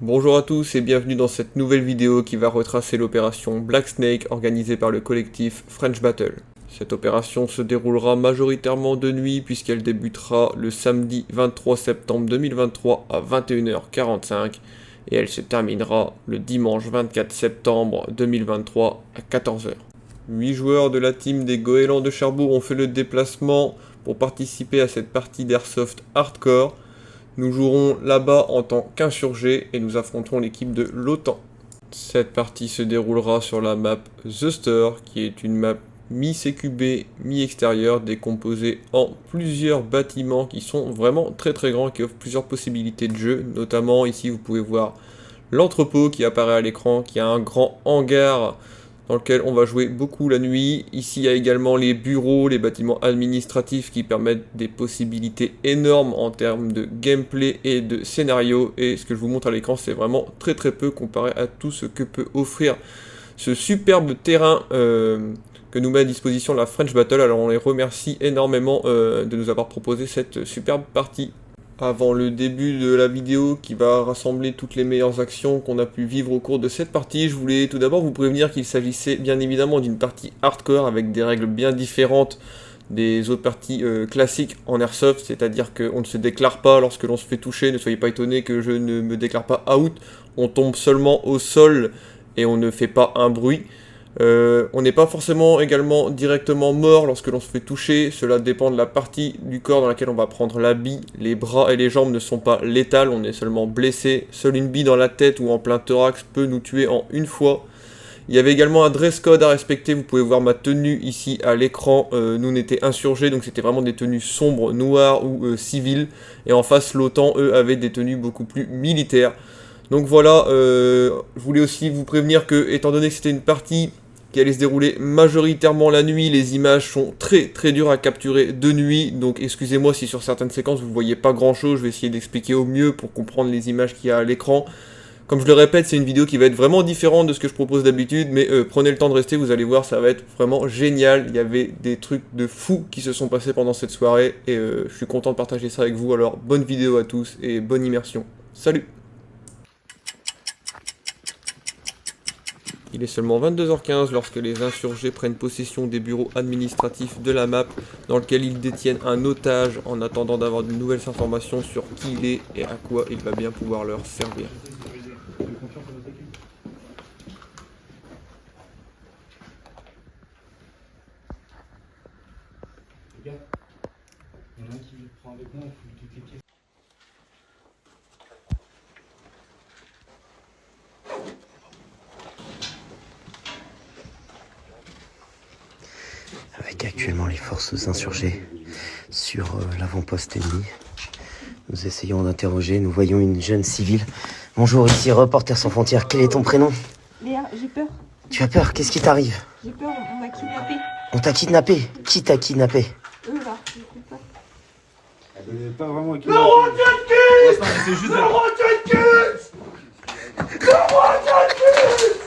Bonjour à tous et bienvenue dans cette nouvelle vidéo qui va retracer l'opération Black Snake organisée par le collectif French Battle. Cette opération se déroulera majoritairement de nuit puisqu'elle débutera le samedi 23 septembre 2023 à 21h45 et elle se terminera le dimanche 24 septembre 2023 à 14h. 8 joueurs de la team des Goélands de Cherbourg ont fait le déplacement pour participer à cette partie d'airsoft hardcore. Nous jouerons là-bas en tant qu'insurgés et nous affronterons l'équipe de l'OTAN. Cette partie se déroulera sur la map The Store, qui est une map mi-CQB, mi-extérieur, décomposée en plusieurs bâtiments qui sont vraiment très grands, qui offrent plusieurs possibilités de jeu. Notamment ici vous pouvez voir l'entrepôt qui apparaît à l'écran, qui a un grand hangar dans lequel on va jouer beaucoup la nuit. Ici, il y a également les bureaux, les bâtiments administratifs qui permettent des possibilités énormes en termes de gameplay et de scénario. Et ce que je vous montre à l'écran, c'est vraiment très peu comparé à tout ce que peut offrir ce superbe terrain que nous met à disposition la French Battle. Alors on les remercie énormément de nous avoir proposé cette superbe partie. Avant le début de la vidéo qui va rassembler toutes les meilleures actions qu'on a pu vivre au cours de cette partie, je voulais tout d'abord vous prévenir qu'il s'agissait bien évidemment d'une partie hardcore avec des règles bien différentes des autres parties classiques en airsoft, c'est-à-dire qu'on ne se déclare pas lorsque l'on se fait toucher, ne soyez pas étonnés que je ne me déclare pas out, on tombe seulement au sol et on ne fait pas un bruit. On n'est pas forcément également directement mort lorsque l'on se fait toucher, cela dépend de la partie du corps dans laquelle on va prendre la bille. Les bras et les jambes ne sont pas létales, on est seulement blessé. Seule une bille dans la tête ou en plein thorax peut nous tuer en une fois. Il y avait également un dress code à respecter, vous pouvez voir ma tenue ici à l'écran. Nous on était insurgés, donc c'était vraiment des tenues sombres, noires ou civiles. Et en face l'OTAN, eux, avaient des tenues beaucoup plus militaires. Donc voilà, je voulais aussi vous prévenir que, étant donné que c'était une partie qui allait se dérouler majoritairement la nuit, les images sont très dures à capturer de nuit, donc excusez-moi si sur certaines séquences vous voyez pas grand chose, je vais essayer d'expliquer au mieux pour comprendre les images qu'il y a à l'écran. Comme je le répète, c'est une vidéo qui va être vraiment différente de ce que je propose d'habitude, mais prenez le temps de rester, vous allez voir, ça va être vraiment génial. Il y avait des trucs de fous qui se sont passés pendant cette soirée, et je suis content de partager ça avec vous, alors bonne vidéo à tous, et bonne immersion. Salut! Il est seulement 22h15 lorsque les insurgés prennent possession des bureaux administratifs de la map dans lequel ils détiennent un otage en attendant d'avoir de nouvelles informations sur qui il est et à quoi il va bien pouvoir leur servir. Les gars, il y en a un qui prend avec moi, il faut toutes les pièces. Avec actuellement les forces insurgées sur l'avant-poste ennemi. Nous essayons d'interroger, nous voyons une jeune civile. Bonjour, ici Reporters sans frontières, quel est ton prénom? Léa, j'ai peur. Tu as peur, qu'est-ce qui t'arrive? J'ai peur, on m'a kidnappé. On t'a kidnappé? Qui t'a kidnappé? Eux là, j'ai plus peur. Elle est pas vraiment équipée. Le roi de Kit! Le roi de Kit! Le roi de Kit!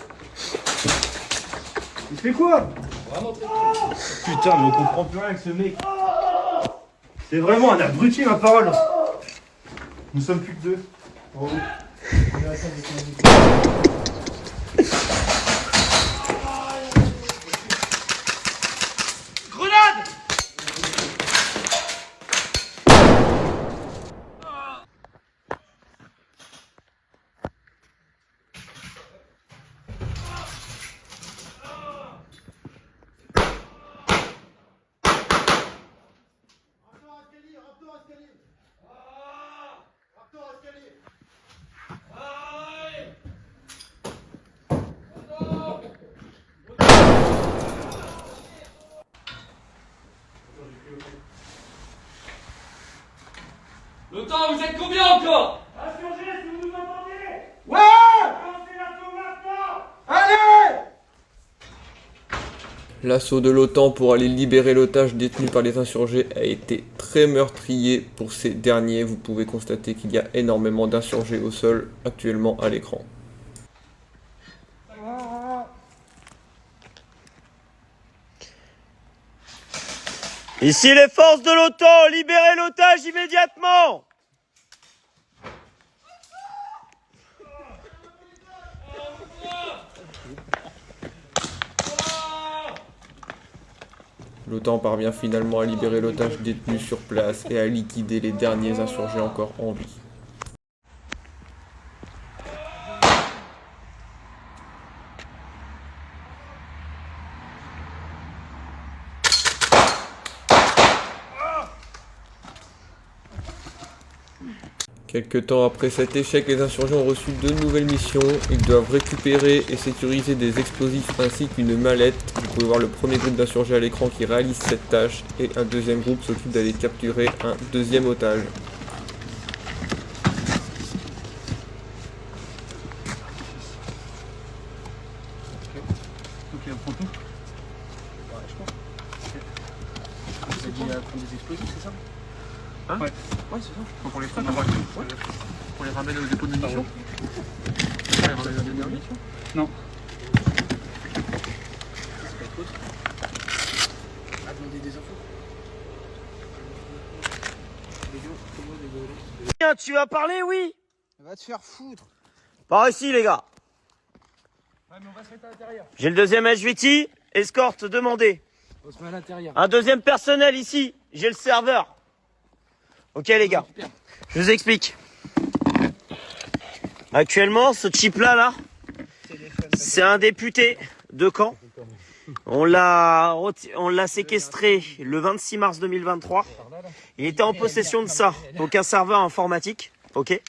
Il fait quoi? Putain, mais on comprend plus rien avec ce mec. C'est vraiment un abruti, ma parole. Nous sommes plus que deux. Oh. Grenade! L'OTAN, vous êtes combien encore? Insurgés, si vous nous entendez! Ouais! Lancez l'assaut maintenant! Allez! L'assaut de l'OTAN pour aller libérer l'otage détenu par les insurgés a été très meurtrier pour ces derniers. Vous pouvez constater qu'il y a énormément d'insurgés au sol actuellement à l'écran. Ici les forces de l'OTAN, libérez l'otage immédiatement! L'OTAN parvient finalement à libérer l'otage détenu sur place et à liquider les derniers insurgés encore en vie. Quelque temps après cet échec, les insurgés ont reçu deux nouvelles missions. Ils doivent récupérer et sécuriser des explosifs ainsi qu'une mallette. Vous pouvez voir le premier groupe d'insurgés à l'écran qui réalise cette tâche et un deuxième groupe s'occupe d'aller capturer un deuxième otage. Ok, on prend tout. Ouais, je pense. Vous avez dit prendre des explosifs, c'est ça? Hein? Ouais, c'est ça. Donc on les prenne, ouais. On les ramène au dépôt de munitions. On les ramène au dépôt de munitions? Non. C'est pas autre. À demander des infos. Tiens, tu vas parler, oui? Va te faire foutre. Par ici, les gars. Ouais, mais on va se mettre à l'intérieur. J'ai le deuxième HVT. Escorte demandée. On se met à l'intérieur. Un deuxième personnel ici. J'ai le serveur. Ok, les gars. Super. Je vous explique. Actuellement, ce chip-là, c'est un député de Caen. On l'a séquestré le 26 mars 2023. Il était en possession de ça, donc un serveur informatique. Ok.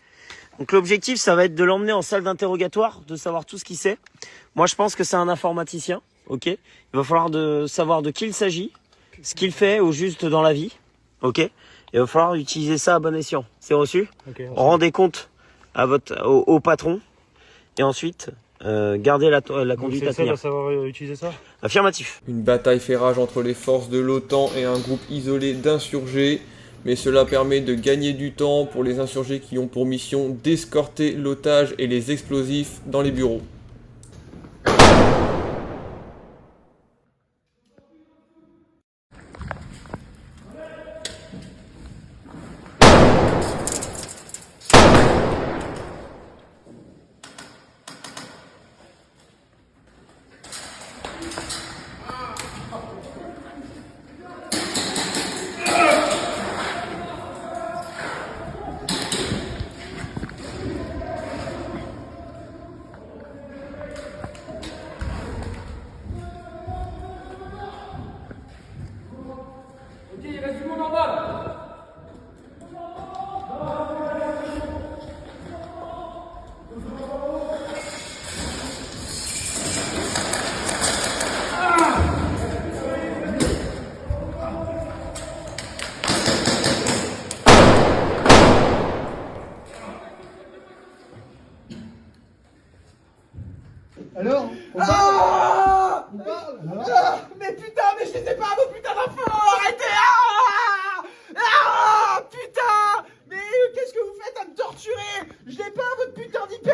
Donc l'objectif, ça va être de l'emmener en salle d'interrogatoire, de savoir tout ce qu'il sait. Moi, je pense que c'est un informaticien. Ok. Il va falloir savoir de qui il s'agit, ce qu'il fait au juste dans la vie. Ok. Il va falloir utiliser ça à bon escient. C'est reçu? Okay, rendez compte à au patron. Et ensuite, gardez la conduite à tenir. Va savoir utiliser ça? Affirmatif. Une bataille fait rage entre les forces de l'OTAN et un groupe isolé d'insurgés. Mais cela permet de gagner du temps pour les insurgés qui ont pour mission d'escorter l'otage et les explosifs dans les bureaux. Ok, il reste du monde en bas. Alors mais putain, mais je les ai pas, vos putains d'infos. Arrêtez. Putain. Mais qu'est-ce que vous faites à me torturer? Je l'ai pas, votre putain d'IP.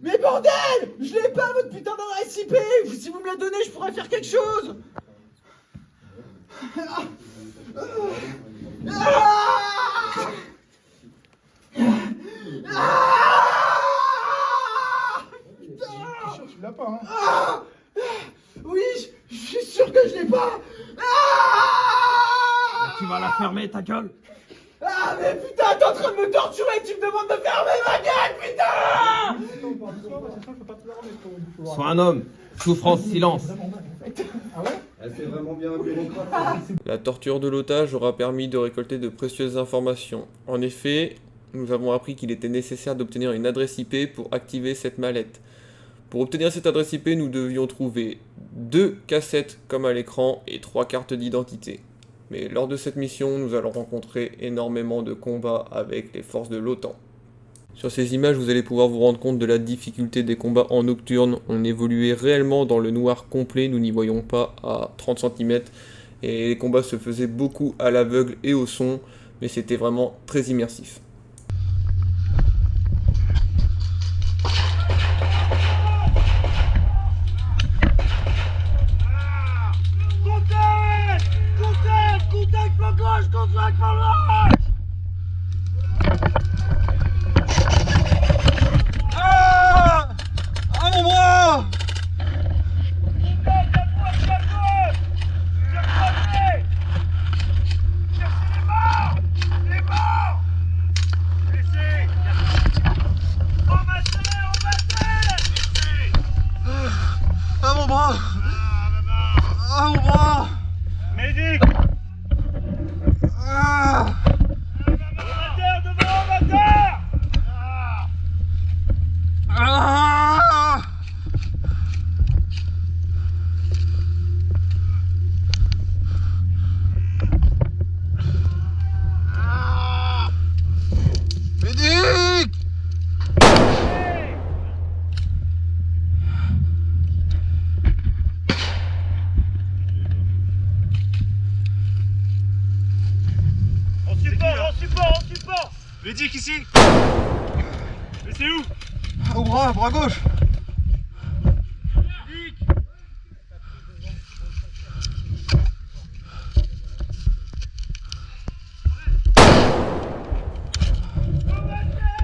Mais bordel, je l'ai pas, votre putain d'adresse IP. Si vous me la donnez, je pourrais faire quelque chose. Tu l'as pas, hein? Oui, je suis sûr que je l'ai pas. Tu vas la fermer, ta gueule. Ah mais putain, t'es en train de me torturer, tu me demandes de fermer ma gueule, putain. Sois un homme. Souffrance, silence. La torture de l'otage aura permis de récolter de précieuses informations. En effet, nous avons appris qu'il était nécessaire d'obtenir une adresse IP pour activer cette mallette. Pour obtenir cette adresse IP, nous devions trouver 2 cassettes comme à l'écran et 3 cartes d'identité. Mais lors de cette mission, nous allons rencontrer énormément de combats avec les forces de l'OTAN. Sur ces images, vous allez pouvoir vous rendre compte de la difficulté des combats en nocturne. On évoluait réellement dans le noir complet, nous n'y voyons pas à 30 cm. Et les combats se faisaient beaucoup à l'aveugle et au son, mais c'était vraiment très immersif. Contact, flanc gauche, contact, flanc droit. support. Médic ici. Mais c'est où? Au bras gauche.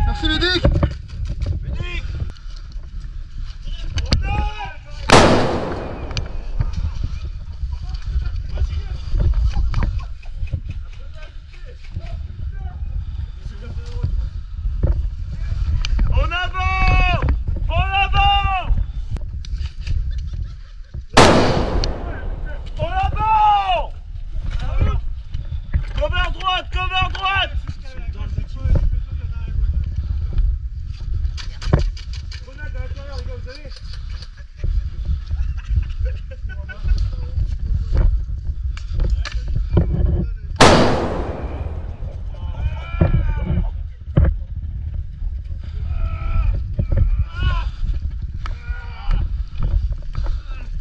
Merci Médic. En avant! En avant! En avant! Cover droite! Cover droite!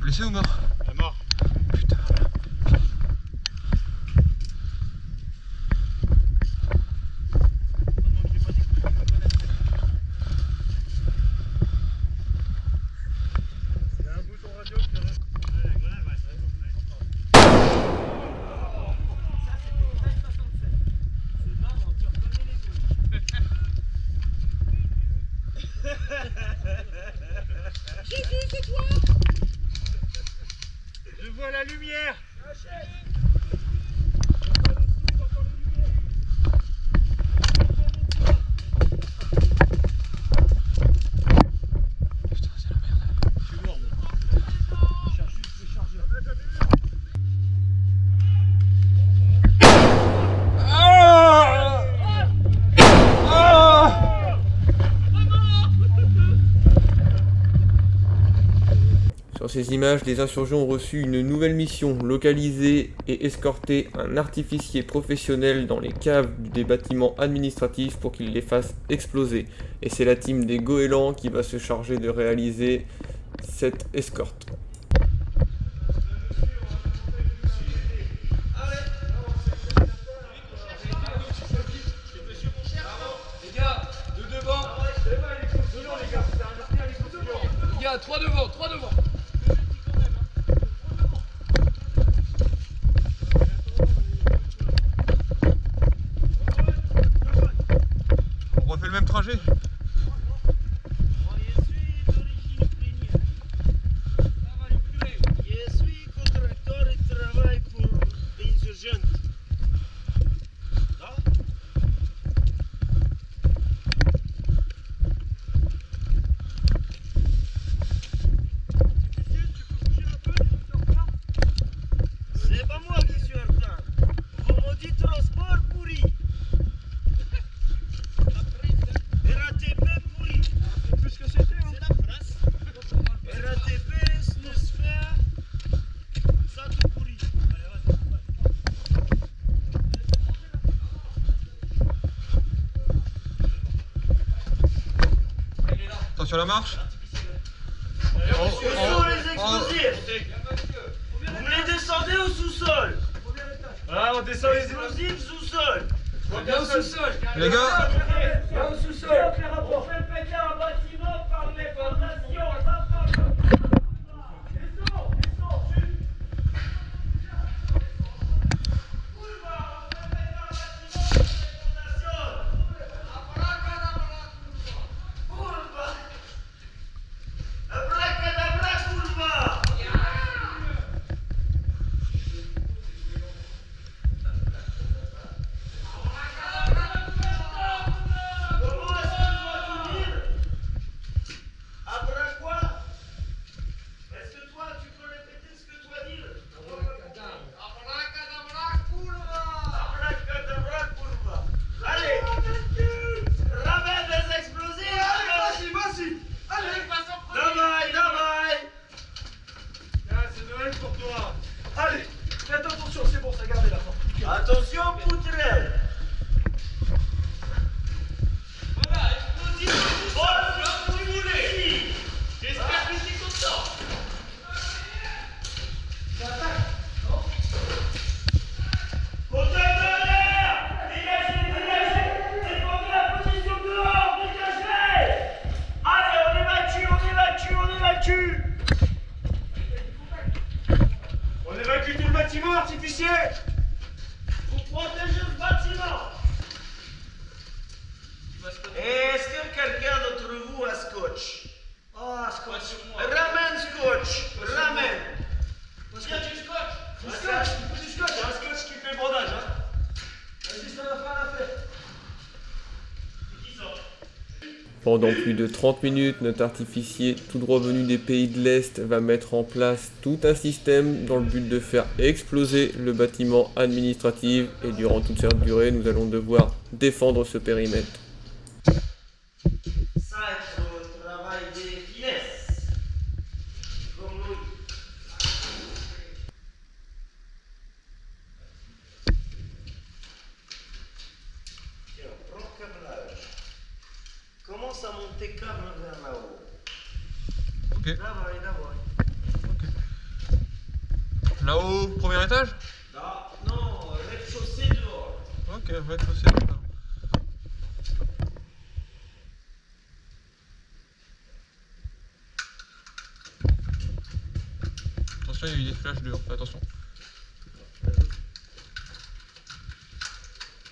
Blessé ou mort? Mort. Putain. Je vois la lumière. Sur ces images, les insurgents ont reçu une nouvelle mission, localiser et escorter un artificier professionnel dans les caves des bâtiments administratifs pour qu'il les fasse exploser. Et c'est la team des goélands qui va se charger de réaliser cette escorte. Les gars, deux devant. Les gars, trois devant, trois devant. On refait le même trajet. Je suis contracteur et travaille pour les insurgents. C'est pas moi qui suis en retard. Vous me dites transport pourri. RATP pourri. C'est plus que c'était, hein. C'est la France. RATP, Snusfer, ça tout pourri. Attention à la marche. Où sont les explosifs? Vous me les descendez au sous-sol? Ah, on descend les explosifs sous-sol. Viens au sous-sol. Les gars, Viens au sous-sol. On fait péter un bâtiment par les fondations. Abracadabra, curva. Comment est-ce que je dois tout dire? Pendant plus de 30 minutes, notre artificier tout droit venu des pays de l'Est va mettre en place tout un système dans le but de faire exploser le bâtiment administratif et durant toute cette durée, nous allons devoir défendre ce périmètre. Ça est le travail des finesses. Comme Louis. Tiens, prends le câblage. Commence à monter câble vers là-haut. Ok. D'abord. Là-haut, premier étage? Non, rez-de-chaussée dehors. Ok, rez-de-chaussée. Attention, il y a eu des flashs dehors, fais attention.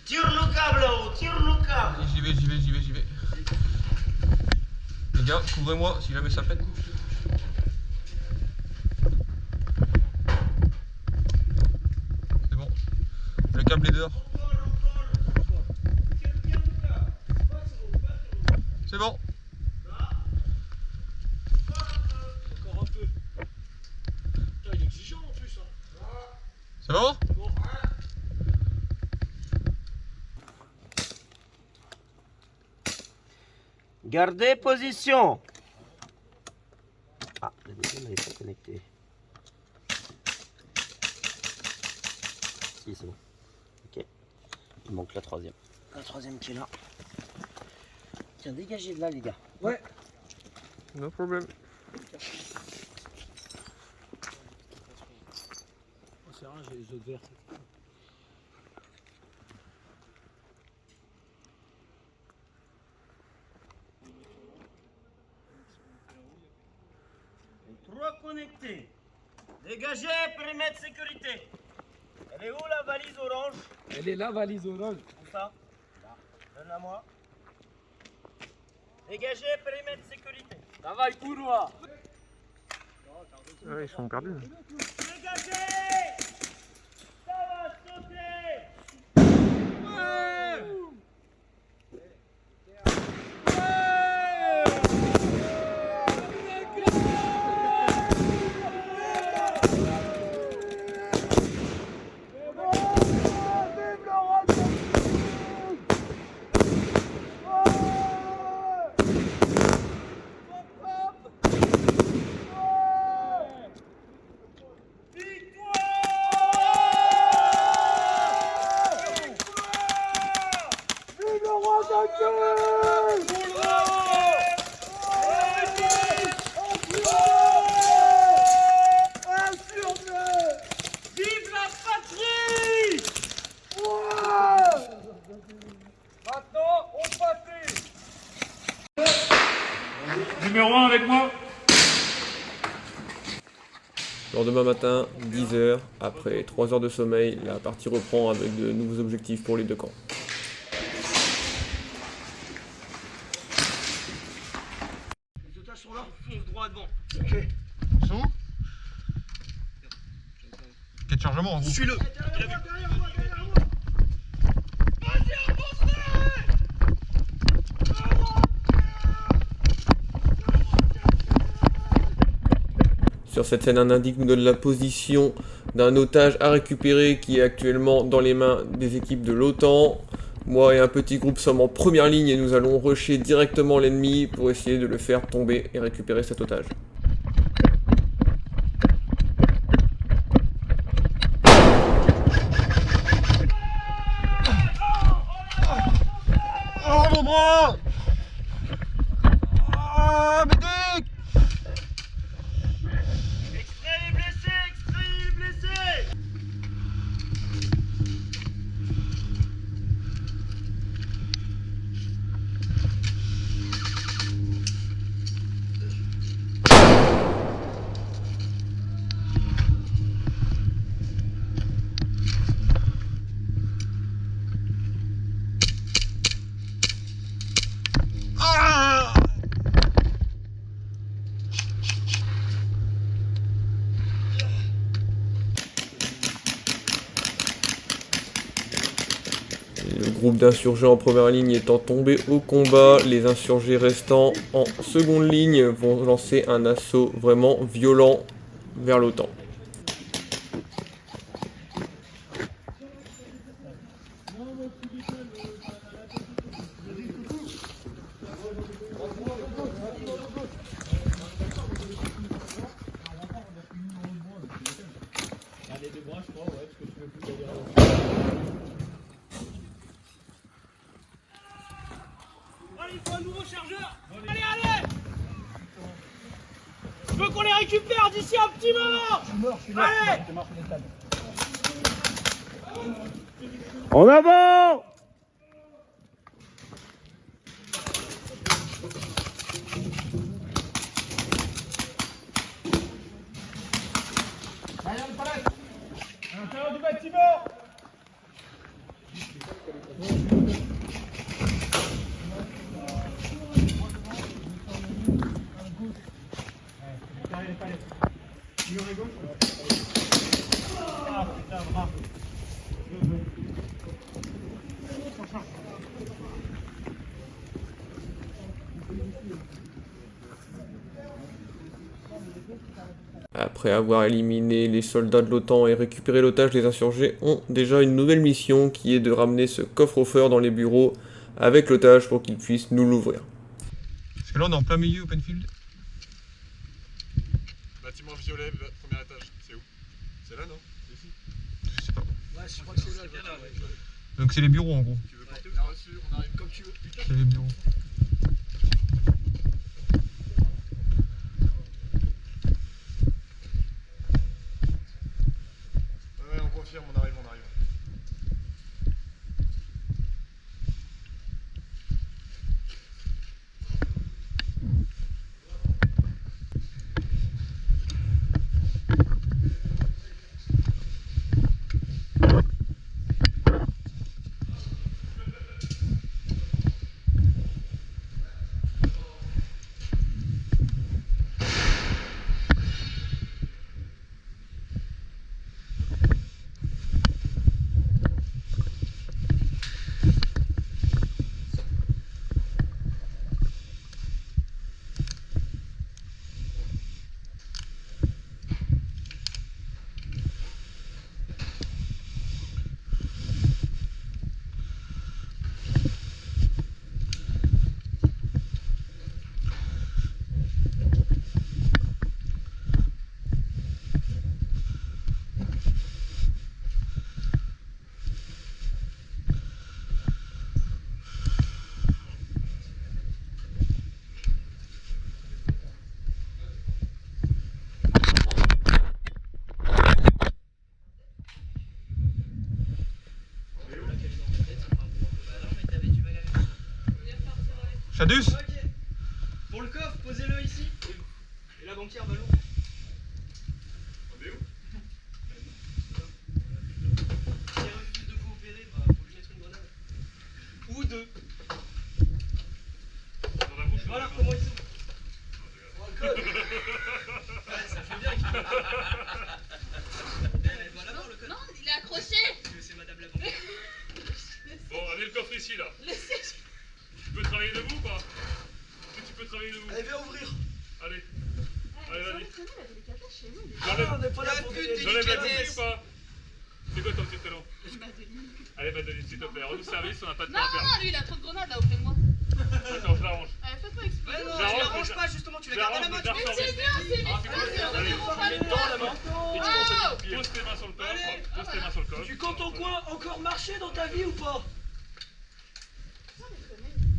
Tire le câble là-haut, tire le câble. J'y vais. Les gars, couvrez-moi si jamais ça pète. C'est bon. Le câble est dehors. C'est bon. Encore un peu. Putain, il est exigeant en plus. C'est bon? Gardez position. Ah, la deuxième n'est pas connectée. Si, c'est bon. Ok. Il manque la troisième. La troisième qui est là. Tiens, dégagez de là, les gars. Ouais. No problem. C'est rare, j'ai les autres verts. Trois connectés. Dégagez, périmètre sécurité. Elle est où la valise orange? Elle est là, valise orange. Où ça? Là. Donne-la moi. Dégagez, périmètre sécurité. Ça va, il court, moi. Ouais, ils sont perdus. Dégagez! Ça va sauter! Vive la patrie! Maintenant, on patrie. Numéro 1 avec moi. Lendemain matin, 10h, après 3 heures de sommeil, la partie reprend avec de nouveaux objectifs pour les deux camps. Les otages sont là, fonce droit devant. Ils sont où? Quel chargement en gros? Suis-le! Sur cette scène, un indique nous donne la position d'un otage à récupérer qui est actuellement dans les mains des équipes de l'OTAN. Moi et un petit groupe sommes en première ligne et nous allons rusher directement l'ennemi pour essayer de le faire tomber et récupérer cet otage. Oh mon bras! Ah, médic! Extrait les blessés! Ah! Le groupe d'insurgés en première ligne étant tombé au combat, les insurgés restants en seconde ligne vont lancer un assaut vraiment violent vers l'OTAN. Il faut un nouveau chargeur. Allez, allez. Je veux qu'on les récupère d'ici un petit moment. Allez. En avant! À l'intérieur du bâtiment. Après avoir éliminé les soldats de l'OTAN et récupéré l'otage, les insurgés ont déjà une nouvelle mission qui est de ramener ce coffre-fort dans les bureaux avec l'otage pour qu'ils puissent nous l'ouvrir. Parce que là on est en plein milieu open field. Bâtiment violet, premier étage, c'est où? C'est là non? Ici? Je sais pas. Ouais, je crois que c'est là. Donc c'est les bureaux en gros. Tu veux porter? Bien reçu, on arrive comme tu veux. C'est les bureaux. Ouais, on confirme, on arrive. Chadus? Pour le coffre, posez-le ici. Et la banquière va l'ouvrir. On est où? Si elle refuse de coopérer, bah faut lui mettre une grenade. Ou deux. Dans la bouche? Voilà comment ils sont. Oh, le code. Ouais, ça fait bien qu'il elle doit l'avoir le code. Non, il est accroché. C'est madame la banquière. Bon, allez le coffre ici là. Tu peux travailler debout ou pas? Est-ce que tu peux travailler debout? Allez, viens ouvrir. Allez. Allez, vas-y. On n'est pas là pour des J'enlève la bougie délicatesses. ou pas? C'est quoi ton petit talent? Allez, Madeline, s'il te plaît, rends-nous service, on n'a pas de temps à perdre. Non, lui il a trop de grenades là auprès de moi. Attends, je l'arrange. Allez, faites-moi exploser. Ouais, non, Je tu l'arrange, l'arranges mais pas justement, tu la je gardes à la main. l'arrange, Tu mais mets C'est bien, c'est l'explosion, on allez. ne pas mets dedans la main. Et tu comptes à pied. Pose tes mains sur le coffre. Allez. Pose tes mains sur le coffre. Tu comptes ton coin encore marcher dans ta vie ou pas?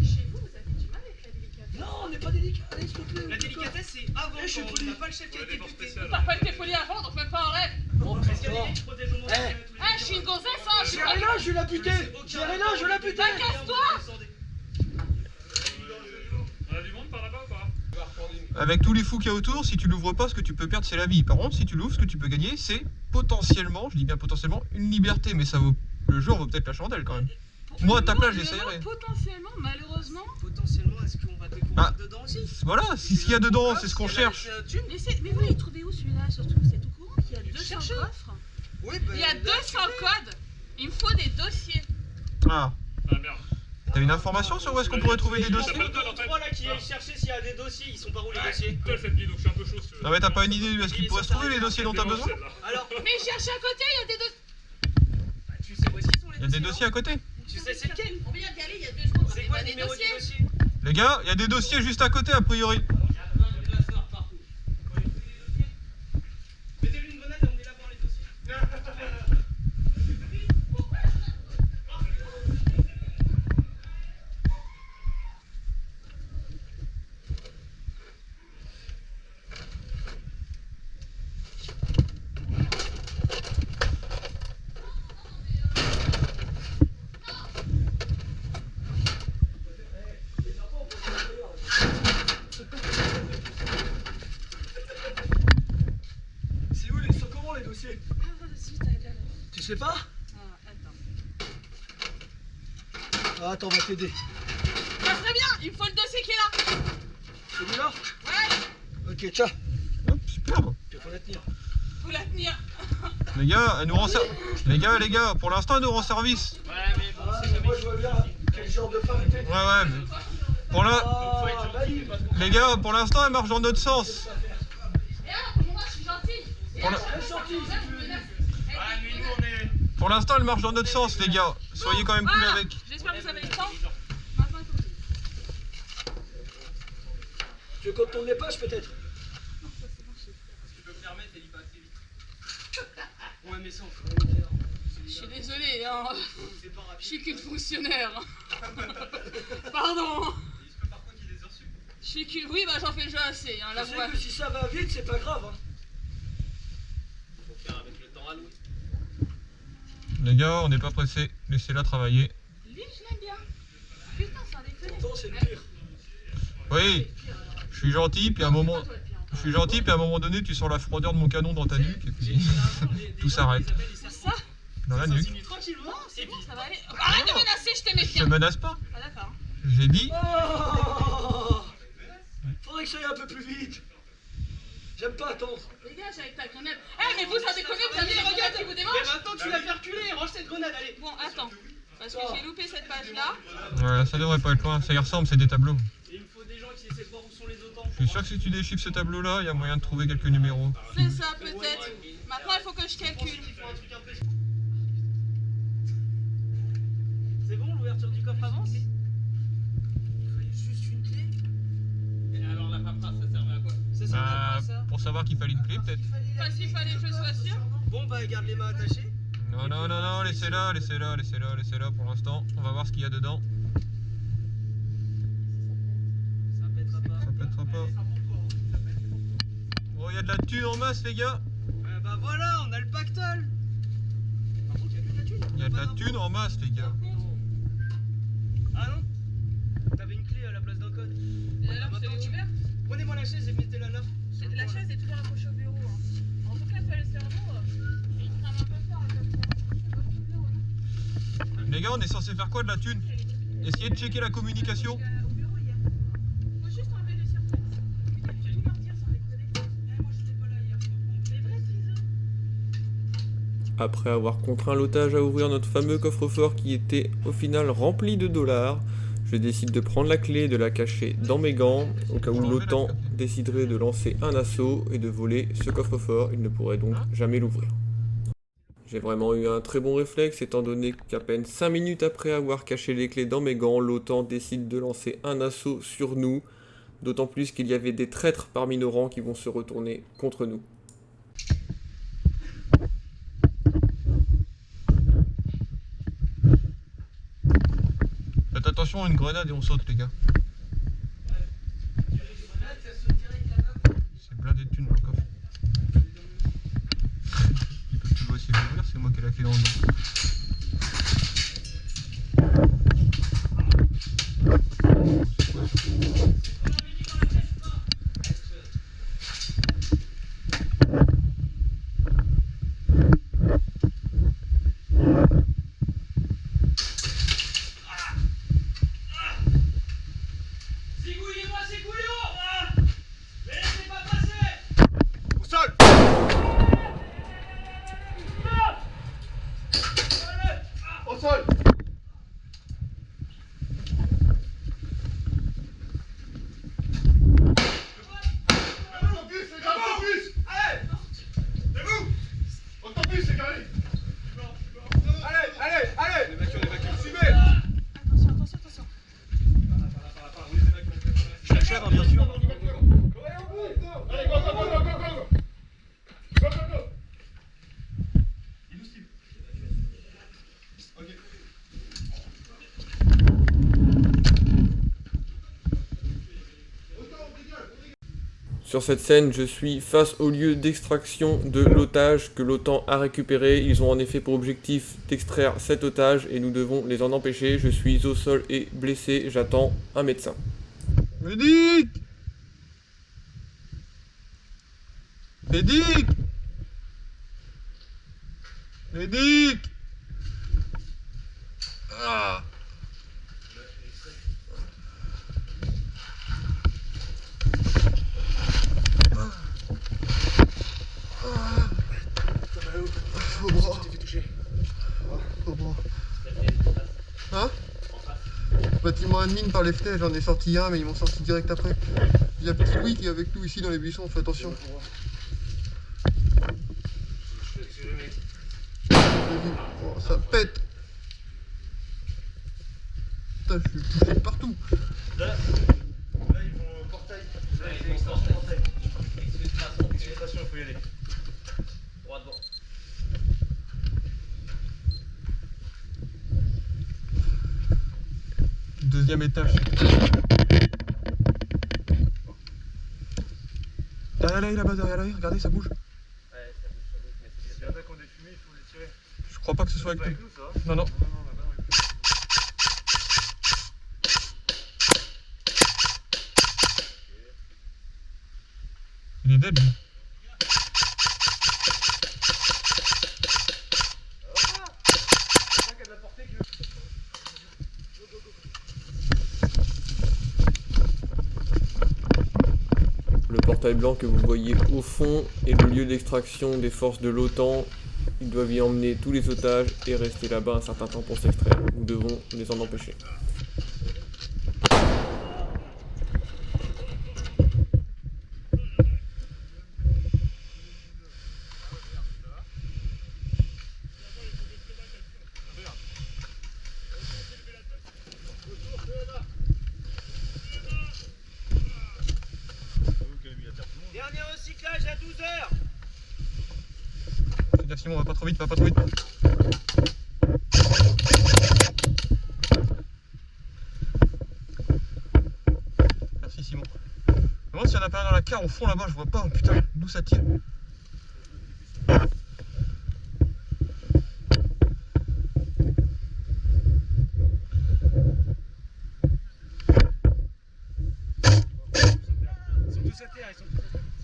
Chez vous, vous avez du mal avec la délicatesse. Non, on n'est pas délicat. Allez, s'il te plaît. La délicatesse, c'est avant je suis quand on poli. n'a pas le chef qui a été buté. T'as pas été poli avant, donc même pas en rêve. Bon, parce qu'il y a des mecs qui protègent au monde. Ah, je suis une gonzesse, hein, je suis pas... Gérez-la, je vais la buter. Gérez-la, je vais la buter. Bah, casse-toi. On a du monde par là-bas ou pas? Avec tous les fous qu'il y a autour, si tu l'ouvres pas, ce que tu peux perdre c'est la vie. Par contre, si tu l'ouvres, ce que tu peux gagner c'est potentiellement, je dis bien potentiellement, une liberté. Mais ça vaut, le jour vaut peut-être la chandelle quand même. Moi à ta place j'essayerais. Potentiellement, malheureusement. Potentiellement, est-ce qu'on va découvrir Ah. dedans aussi? Voilà, si ce qu'il y a dedans c'est ce qu'on cherche. Mais vous, il trouvez où celui-là surtout? C'est tout courant qu'il y a 200 coffres. Oui, Il y a 200 codes. Il me faut des dossiers. Ah. Ah merde. T'as une information sur où est-ce qu'on pourrait trouver des dossiers? Il y a deux ou trois là qui aillent chercher s'il y a des dossiers, ils sont par où les dossiers? Toi, le fait donc je suis un peu chaud si tu veux. Non mais t'as pas une idée de est-ce qu'il pourrait se trouver les dossiers dont t'as besoin? Alors, Mais cherchez à côté, il y a des dossiers. tu sais où est-ce qu'ils sont les Il y a des dossiers à côté? Tu sais c'est lequel? On vient d'y aller il y a 2 secondes. C'est quoi le numéro du dossier? Les gars, il y a des dossiers juste à côté a priori. Mettez-lui une grenade et on est là pour les dossiers. C'est où les... sont comment les dossiers? Tu sais pas? Ah, attends, on va t'aider. Ça serait bien, il me faut le dossier qui est là. Celui-là? Ouais, Ok, tiens. Hop, superbe. Il faut la tenir. faut la tenir. Les gars, elle nous rend les gars, pour l'instant elle nous rend service. Ouais, mais bon, Ah, c'est mais jamais. moi je vois bien quel genre de femme était. Ouais, mais... Pour la... Ah, bah oui. Les gars, pour l'instant elle marche dans notre sens. Et là, moi je suis gentille. Pour la- Elle est sortie, si tu veux. Ah, lui, nous on est. Pour l'instant elle marche dans notre sens les gars. Soyez quand même cool Voilà. avec. J'espère que vous avez le temps. Maintenant, il faut que Tu veux qu'on tourne les pages peut-être? Tu peux me permettre, elle y va assez vite. Ouais, mais ça, on ferait le faire. je suis désolée, hein. C'est pas Je rapide. suis qu'une fonctionnaire. Pardon. Il se peut par contre qu'il y ait des heures sup. Je suis qu'une. Oui, bah j'en fais déjà assez, hein, la Tu voix. sais que si ça va vite, c'est pas grave. Hein. Faut faire avec le temps alloué. Les gars, on n'est pas pressés. Laissez-la travailler. Lui, je l'aime bien. Putain, ça déconne. Pourtant, c'est le pire. Oui, je suis gentil, puis à un moment... Je suis gentil, puis à un moment donné, tu sens la froideur de mon canon dans ta nuque, et puis tout s'arrête. Ça Dans la nuque. Tranquillement, C'est bon, ça va aller. Arrête de menacer, je t'aimais Je te bien. menace pas. Ah, d'accord. J'ai dit... Oh, faudrait que ça aille un peu plus vite. J'aime pas attendre. Dégage avec ta grenade. Eh, mais vous, ça déconne, vous avez des grenades qui vous Mais démangent. maintenant tu l'as fait reculer, range cette grenade, allez. Bon, attends. Parce que j'ai loupé cette page-là. Ouais, ça devrait pas être loin. Ça y ressemble, c'est des tableaux. Et il me faut des gens qui essaient de voir où sont les otans. Je suis sûr que si tu déchiffres ce tableau-là, il y a moyen de trouver quelques numéros. C'est ça, peut-être. Maintenant, il faut que je calcule. C'est bon, l'ouverture du coffre avance? Il fallait juste une clé. Et alors la paperasse, ça servait à quoi? Ça servait à quoi ça? Pour savoir qu'il fallait une clé, peut-être. Parce qu'il fallait que je sois sûr. Bon bah garde les mains attachées. Non, non, non, non, laissez-la, laissez-la, laissez-la, laissez-la pour l'instant. On va voir ce qu'il y a dedans. Ça pètera pas. Ça pètera pas. Oh, il y a de la thune en masse, les gars. Bah voilà, on a le pactole. Par contre, il y a que de la thune. Il y a de la thune en masse, les gars. Ah non? T'avais une clé à la place d'un code. Et alors, c'est ouvert. Prenez-moi la chaise et mettez-la là. La chaise est toujours accrochée au bureau. En tout cas, toi, le cerveau, il crame un peu fort comme ça. Ça va au bureau, non? Les gars, on est censé faire quoi de la thune? Essayez de checker la communication. Au bureau, il y a. Faut juste enlever le circuit. Putain, faut tout leur dire sans déconner. Moi, je n'étais pas là hier. Les vrais ciseaux. Après avoir contraint l'otage à ouvrir notre fameux coffre-fort qui était au final rempli de dollars, je décide de prendre la clé et de la cacher dans mes gants, au cas où l'OTAN déciderait de lancer un assaut et de voler ce coffre-fort, il ne pourrait donc jamais l'ouvrir. J'ai vraiment eu un très bon réflexe étant donné qu'à peine 5 minutes après avoir caché les clés dans mes gants, l'OTAN décide de lancer un assaut sur nous, d'autant plus qu'il y avait des traîtres parmi nos rangs qui vont se retourner contre nous. Faites attention à une grenade et on saute, les gars. C'est blindé de thunes dans le coffre. Ils peuvent toujours essayer d'ouvrir, c'est moi qui ai la clé dans le dos. Zigouillez-moi ces couillons! Les laissez pas passer! Au sol! Sur cette scène, je suis face au lieu d'extraction de l'otage que l'OTAN a récupéré. Ils ont en effet pour objectif d'extraire cet otage et nous devons les en empêcher. Je suis au sol et blessé, j'attends un médecin. Médic! Médic! Médic! Ah! Au bras. Au bras. Hein? Bâtiment admin par les fenêtres, j'en ai sorti un mais ils m'ont sorti direct après. Il y a petit Louis qui est avec nous ici dans les buissons, fais attention. Oh, ça pète. Putain, je suis touché partout. Là, ils vont au portail. Là, ils vont au portail. Exfiltration, il faut y aller. Droit devant. Deuxième étage. Derrière là, là-bas, derrière là, regardez, ça bouge. Ouais, ça bouge, mais s'il y en a qui ont des fumées, il faut les tirer. Je crois pas que ce soit avec nous. Ça. Non, non. Il est dead, lui. Le portail blanc que vous voyez au fond est le lieu d'extraction des forces de l'OTAN. Ils doivent y emmener tous les otages et rester là-bas un certain temps pour s'extraire. Nous devons les en empêcher. Dernier recyclage à 12h. Fais gaffe, Simon, va pas trop vite, va pas trop vite. Merci, Simon. Moi, s'il y en a pas un dans la carte au fond là-bas, je vois pas. Putain, d'où ça tire?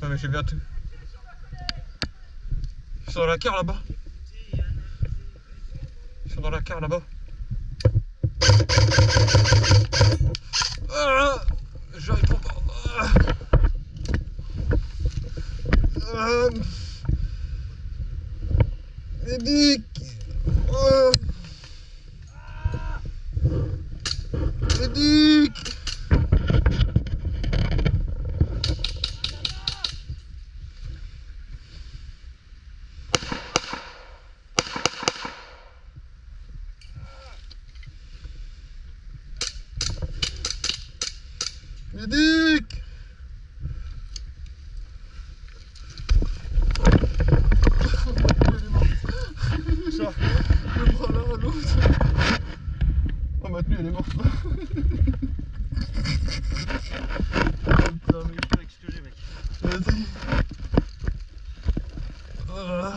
Ouais, mais j'ai bien tout. Ils sont dans la carte là-bas. Ils sont dans la carte là-bas. Ah, j'arrive pas. Médic. Médic. Médic. Ça, le bras là, l'autre. Oh, ma tenue elle est morte. Putain, mais il faut que mec. Vas-y. Voilà.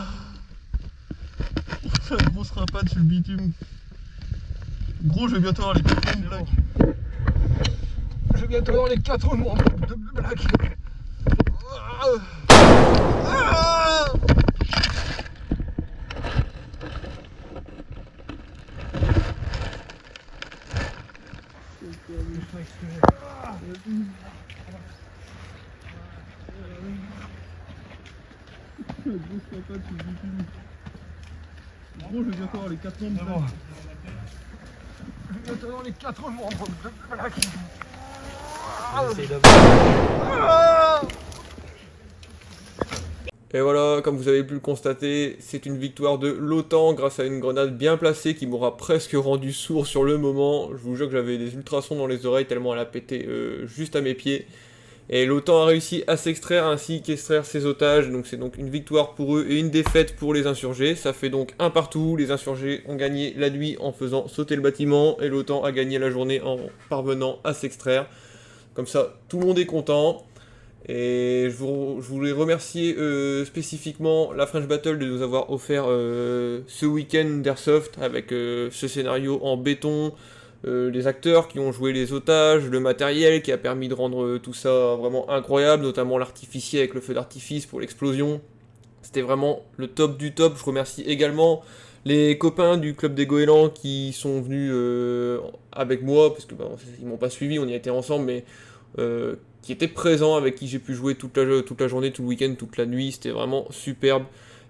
La grosse rimpade sur le bitume. Gros, je vais bientôt avoir les 4 blagues. Je vais bientôt avoir les 4 membres de blagues. Gros, je vais bientôt avoir les 4 membres de blagues. Je vais bientôt avoir les 4 membres de blagues. Et voilà, comme vous avez pu le constater, c'est une victoire de l'OTAN grâce à une grenade bien placée qui m'aura presque rendu sourd sur le moment. Je vous jure que j'avais des ultrasons dans les oreilles tellement elle a pété juste à mes pieds. Et l'OTAN a réussi à s'extraire ainsi qu'extraire ses otages, donc c'est donc une victoire pour eux et une défaite pour les insurgés. Ça fait donc un partout, les insurgés ont gagné la nuit en faisant sauter le bâtiment et l'OTAN a gagné la journée en parvenant à s'extraire. Comme ça, tout le monde est content. Et je voulais remercier spécifiquement la French Battle de nous avoir offert ce week-end d'Airsoft avec ce scénario en béton, les acteurs qui ont joué les otages, le matériel qui a permis de rendre tout ça vraiment incroyable, notamment l'artificier avec le feu d'artifice pour l'explosion. C'était vraiment le top du top. Je remercie également les copains du club des goélands qui sont venus avec moi, parce que ils m'ont pas suivi, on y était ensemble, mais qui étaient présents, avec qui j'ai pu jouer toute la journée, tout le week-end, toute la nuit. C'était vraiment superbe.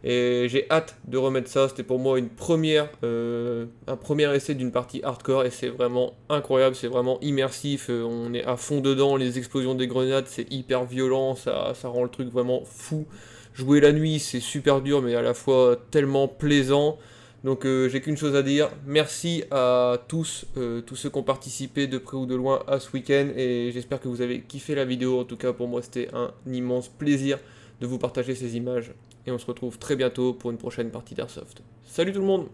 Et j'ai hâte de remettre ça. C'était pour moi un premier essai d'une partie hardcore et c'est vraiment incroyable, c'est vraiment immersif. On est à fond dedans, les explosions des grenades, c'est hyper violent, ça rend le truc vraiment fou. Jouer la nuit, c'est super dur, mais à la fois tellement plaisant. Donc j'ai qu'une chose à dire, merci à tous ceux qui ont participé de près ou de loin à ce week-end, et j'espère que vous avez kiffé la vidéo. En tout cas pour moi c'était un immense plaisir de vous partager ces images, et on se retrouve très bientôt pour une prochaine partie d'Airsoft. Salut tout le monde!